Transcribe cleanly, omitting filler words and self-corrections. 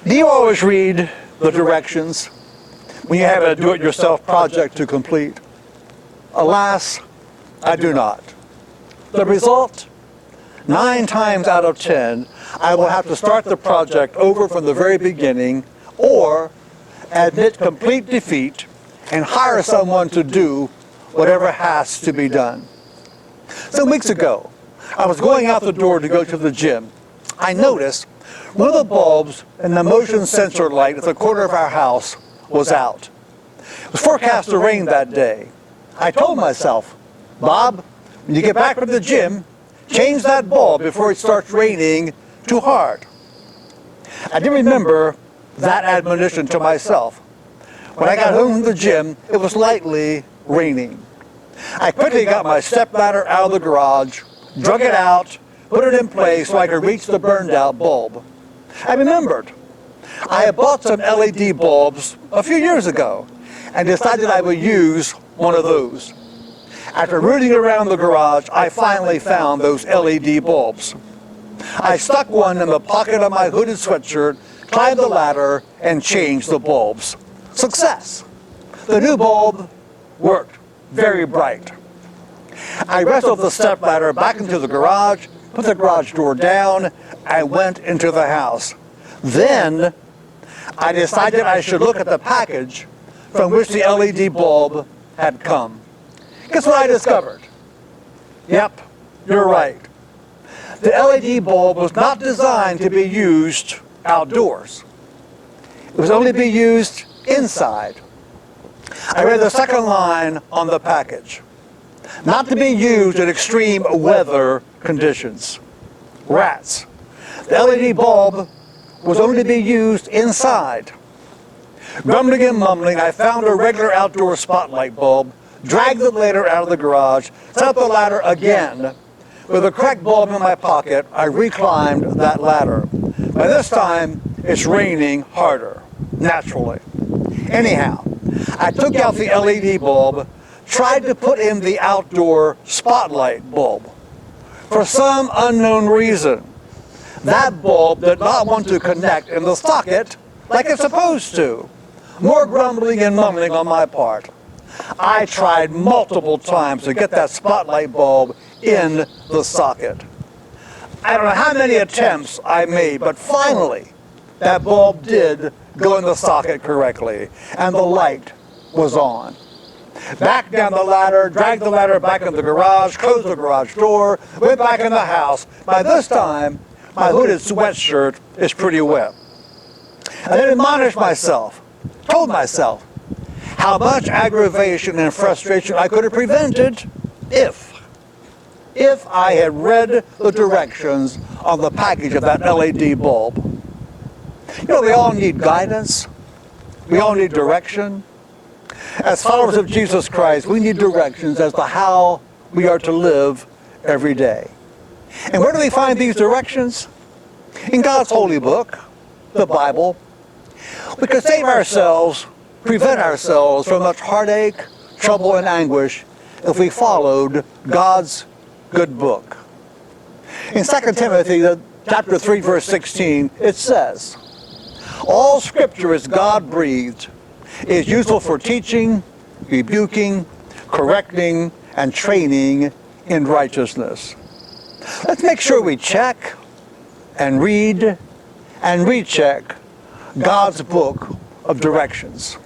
Do you always read the directions when you have a do-it-yourself project to complete? Alas, I do not. The result? 9 times out of 10, I will have to start the project over from the very beginning or admit complete defeat and hire someone to do whatever has to be done. Some weeks ago, I was going out the door to go to the gym. I noticed one of the bulbs in the motion sensor light at the corner of our house was out. It was forecast to rain that day. I told myself, Bob, when you get back from the gym, change that bulb before it starts raining too hard. I did remember that admonition to myself. When I got home from the gym, it was lightly raining. I quickly got my stepladder out of the garage, drug it out, put it in place so I could reach the burned out bulb. I remembered I had bought some LED bulbs a few years ago and decided I would use one of those. After rooting around the garage, I finally found those LED bulbs. I stuck one in the pocket of my hooded sweatshirt, climbed the ladder, and changed the bulbs. Success! The new bulb worked very bright. I wrestled the stepladder back into the garage, put the garage door down, and went into the house. Then, I decided I should look at the package from which the LED bulb had come. Guess what I discovered? Yep, you're right. The LED bulb was not designed to be used outdoors. It was only to be used inside. I read the second line on the package. Not to be used in extreme weather conditions. Rats. The LED bulb was only to be used inside. Grumbling and mumbling, I found a regular outdoor spotlight bulb, dragged the ladder out of the garage, set up the ladder again. With a cracked bulb in my pocket, I reclimbed that ladder. By this time, it's raining harder, naturally. Anyhow, I took out the LED bulb, tried to put in the outdoor spotlight bulb. For some unknown reason, that bulb did not want to connect in the socket like it's supposed to. More grumbling and mumbling on my part. I tried multiple times to get that spotlight bulb in the socket. I don't know how many attempts I made, but finally, that bulb did go in the socket correctly, and the light was on. Back down the ladder, dragged the ladder back in the garage, closed the garage door, went back in the house. By this time, my hooded sweatshirt is pretty wet. I then admonished myself, told myself, how much aggravation and frustration I could have prevented if I had read the directions on the package of that LED bulb. You know, we all need guidance. We all need direction. As followers of Jesus Christ, we need directions as to how we are to live every day. And where do we find these directions? In God's holy book, the Bible. We could save ourselves, prevent ourselves from much heartache, trouble, and anguish if we followed God's good book. In 2 Timothy chapter 3, verse 16, it says, all Scripture is God-breathed, is useful for teaching, rebuking, correcting, and training in righteousness. Let's make sure we check and read and recheck God's book of directions.